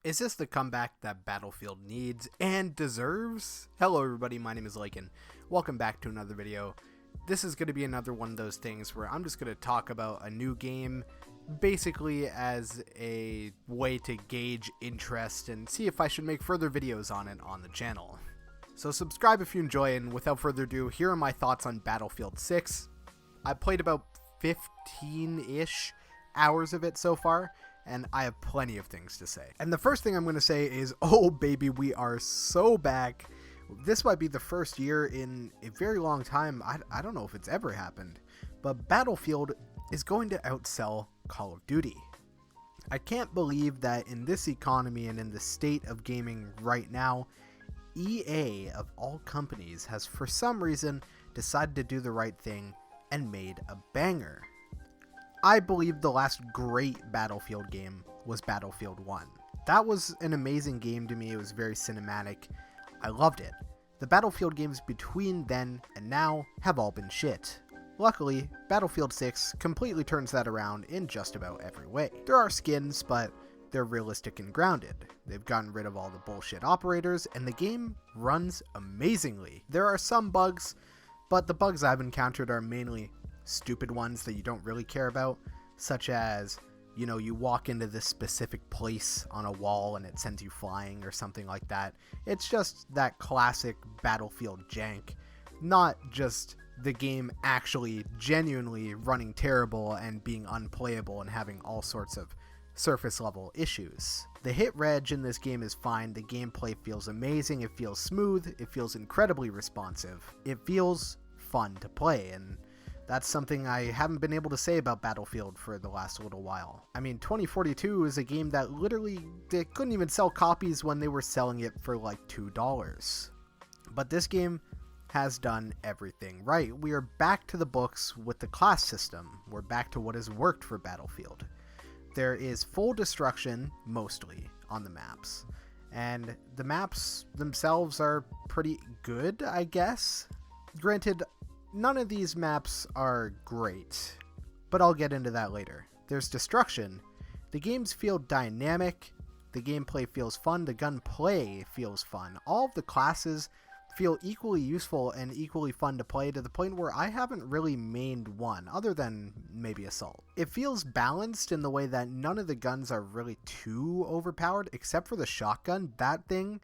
Is this the comeback that Battlefield needs and deserves? Hello everybody, my name is Lakin. Welcome back to another video. This is going to be another one of those things where I'm just going to talk about a new game basically as a way to gauge interest and see if I should make further videos on it on the channel. So subscribe if you enjoy, and without further ado, here are my thoughts on Battlefield 6. I played about 15-ish hours of it so far, and I have plenty of things to say. And the first thing I'm going to say is, oh baby, we are so back. This might be the first year in a very long time, I don't know if it's ever happened, but Battlefield is going to outsell Call of Duty. I can't believe that in this economy and in the state of gaming right now, EA of all companies has for some reason decided to do the right thing and made a banger. I believe the last great Battlefield game was Battlefield 1. That was an amazing game to me. It was very cinematic. I loved it. The Battlefield games between then and now have all been shit. Luckily, Battlefield 6 completely turns that around in just about every way. There are skins, but they're realistic and grounded. They've gotten rid of all the bullshit operators, and the game runs amazingly. There are some bugs, but the bugs I've encountered are mainly stupid ones that you don't really care about, such as, you know, you walk into this specific place on a wall and it sends you flying or something like that. It's just that classic Battlefield jank, not just the game actually genuinely running terrible and being unplayable and having all sorts of surface level issues. The hit reg in this game is fine. The gameplay feels amazing. It feels smooth. It feels incredibly responsive. It feels fun to play, and that's something I haven't been able to say about Battlefield for the last little while. I mean, 2042 is a game that literally, they couldn't even sell copies when they were selling it for like $2. But this game has done everything right. We are back to the books with the class system. We're back to what has worked for Battlefield. There is full destruction, mostly, on the maps. And the maps themselves are pretty good, I guess. Granted, none of these maps are great, but I'll get into that later. There's destruction. The games feel dynamic. The gameplay feels fun. The gunplay feels fun. All of the classes feel equally useful and equally fun to play, to the point where I haven't really mained one, other than maybe Assault. It feels balanced in the way that none of the guns are really too overpowered, except for the shotgun. That thing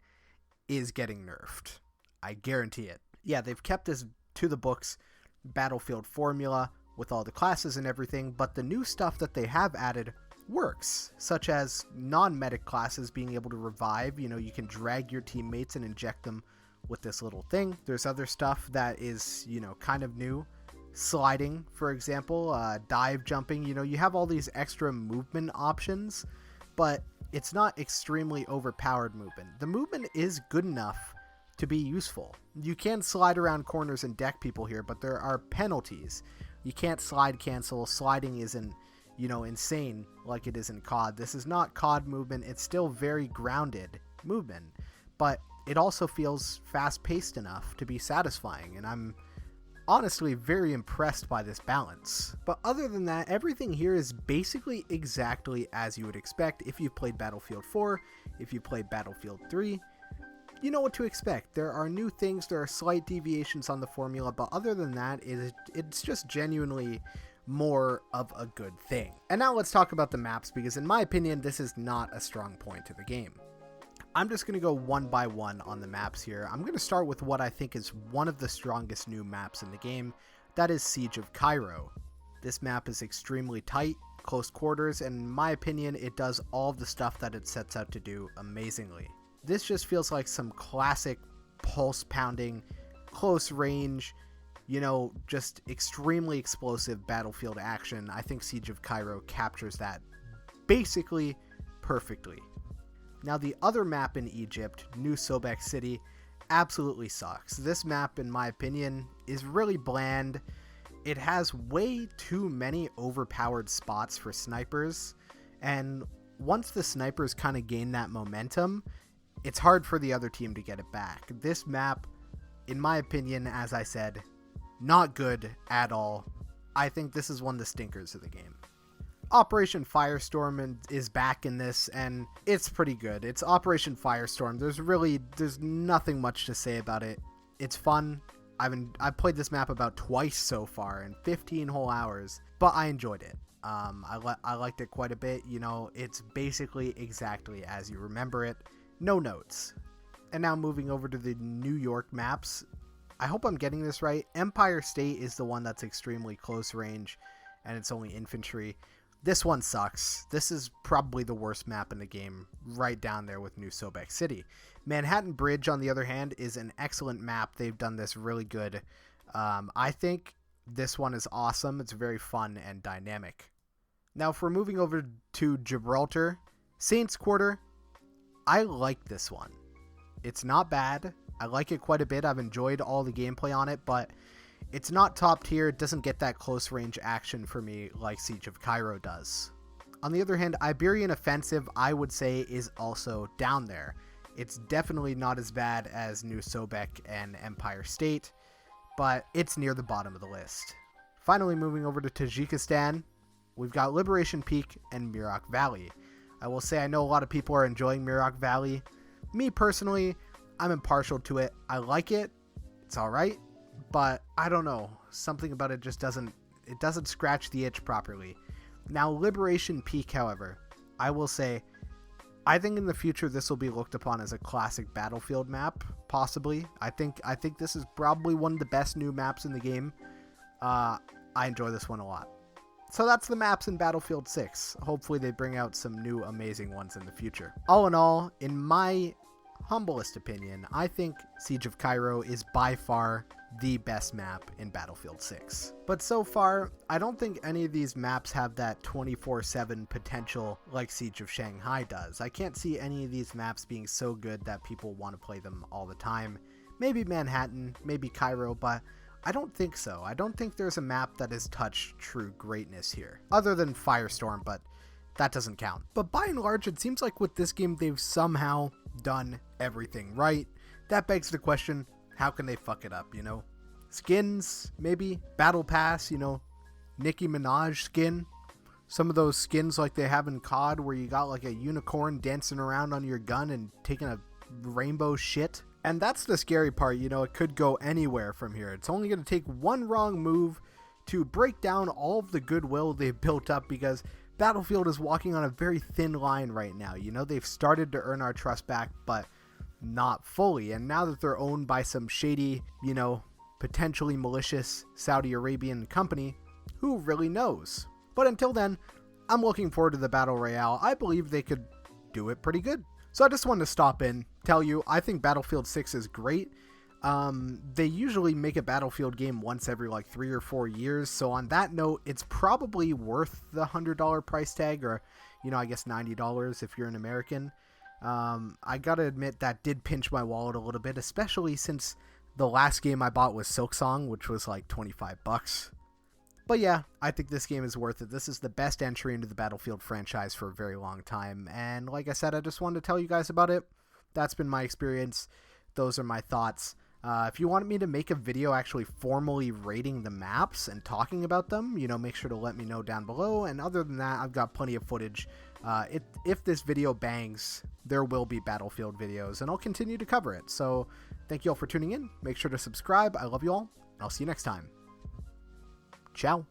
is getting nerfed. I guarantee it. Yeah, they've kept this to the books Battlefield formula with all the classes and everything, but the new stuff that they have added works, such as non-medic classes being able to revive. You know, you can drag your teammates and inject them with this little thing. There's other stuff that is, you know, kind of new. Sliding, for example, dive jumping. You know, you have all these extra movement options, but it's not extremely overpowered movement. The movement is good enough to be useful. You can slide around corners and deck people here, but there are penalties. You can't slide cancel. Sliding isn't, you know, insane like it is in COD. This is not COD movement. It's still very grounded movement, but it also feels fast-paced enough to be satisfying, and I'm honestly very impressed by this balance. But other than that, everything here is basically exactly as you would expect. If you've played Battlefield 4, if you played Battlefield 3, you know what to expect. There are new things, there are slight deviations on the formula, but other than that, it's just genuinely more of a good thing. And now let's talk about the maps, because in my opinion, this is not a strong point to the game. I'm just going to go one by one on the maps here. I'm going to start with what I think is one of the strongest new maps in the game. That is Siege of Cairo. This map is extremely tight, close quarters, and in my opinion, it does all of the stuff that it sets out to do amazingly. This just feels like some classic pulse pounding, close range, you know, just extremely explosive Battlefield action. I think Siege of Cairo captures that basically perfectly. Now, the other map in Egypt, New Sobek City, absolutely sucks. This map, in my opinion, is really bland. It has way too many overpowered spots for snipers, and once the snipers kind of gain that momentum, it's hard for the other team to get it back. This map, in my opinion, as I said, not good at all. I think this is one of the stinkers of the game. Operation Firestorm is back in this, and it's pretty good. It's Operation Firestorm. There's nothing much to say about it. It's fun. I've played this map about twice so far in 15 whole hours, but I enjoyed it. I liked it quite a bit. You know, it's basically exactly as you remember it. No notes. And now moving over to the New York maps. I hope I'm getting this right. Empire State is the one that's extremely close range, and it's only infantry. This one sucks. This is probably the worst map in the game, right down there with New Sobek City. Manhattan Bridge, on the other hand, is an excellent map. They've done this really good. I think this one is awesome. It's very fun and dynamic. Now, if we're moving over to Gibraltar, Saints Quarter, I like this one. It's not bad. I like it quite a bit. I've enjoyed all the gameplay on it, but it's not top tier. It doesn't get that close range action for me like Siege of Cairo does. On the other hand, Iberian Offensive, I would say, is also down there. It's definitely not as bad as New Sobek and Empire State, but it's near the bottom of the list. Finally, moving over to Tajikistan, we've got Liberation Peak and Mirak Valley. I will say I know a lot of people are enjoying Mirak Valley. Me personally, I'm impartial to it. I like it. It's alright. But I don't know, something about it just doesn't scratch the itch properly. Now, Liberation Peak, however, I will say, I think in the future this will be looked upon as a classic Battlefield map, possibly. I think this is probably one of the best new maps in the game. I enjoy this one a lot. So that's the maps in Battlefield 6. Hopefully they bring out some new amazing ones in the future. All in all, in my humblest opinion, I think Siege of Cairo is by far the best map in Battlefield 6. But so far, I don't think any of these maps have that 24/7 potential like Siege of Shanghai does. I can't see any of these maps being so good that people want to play them all the time. Maybe Manhattan, maybe Cairo, but I don't think so. I don't think there's a map that has touched true greatness here, other than Firestorm, but that doesn't count. But by and large, it seems like with this game, they've somehow done everything right. That begs the question, how can they fuck it up, you know? Skins, maybe? Battle Pass, you know? Nicki Minaj skin? Some of those skins like they have in COD where you got like a unicorn dancing around on your gun and taking a rainbow shit? And that's the scary part, you know, it could go anywhere from here. It's only going to take one wrong move to break down all of the goodwill they've built up, because Battlefield is walking on a very thin line right now. You know, they've started to earn our trust back, but not fully. And now that they're owned by some shady, you know, potentially malicious Saudi Arabian company, who really knows? But until then, I'm looking forward to the Battle Royale. I believe they could do it pretty good. So I just wanted to stop in, tell you, I think Battlefield 6 is great. They usually make a Battlefield game once every like 3 or 4 years. So on that note, it's probably worth the $100 price tag, or, you know, I guess $90 if you're an American. I gotta admit that did pinch my wallet a little bit, especially since the last game I bought was Silksong, which was like $25. But yeah, I think this game is worth it. This is the best entry into the Battlefield franchise for a very long time. And like I said, I just wanted to tell you guys about it. That's been my experience. Those are my thoughts. If you want me to make a video actually formally rating the maps and talking about them, you know, make sure to let me know down below. And other than that, I've got plenty of footage. If this video bangs, there will be Battlefield videos, and I'll continue to cover it. So thank you all for tuning in. Make sure to subscribe. I love you all. I'll see you next time. Ciao.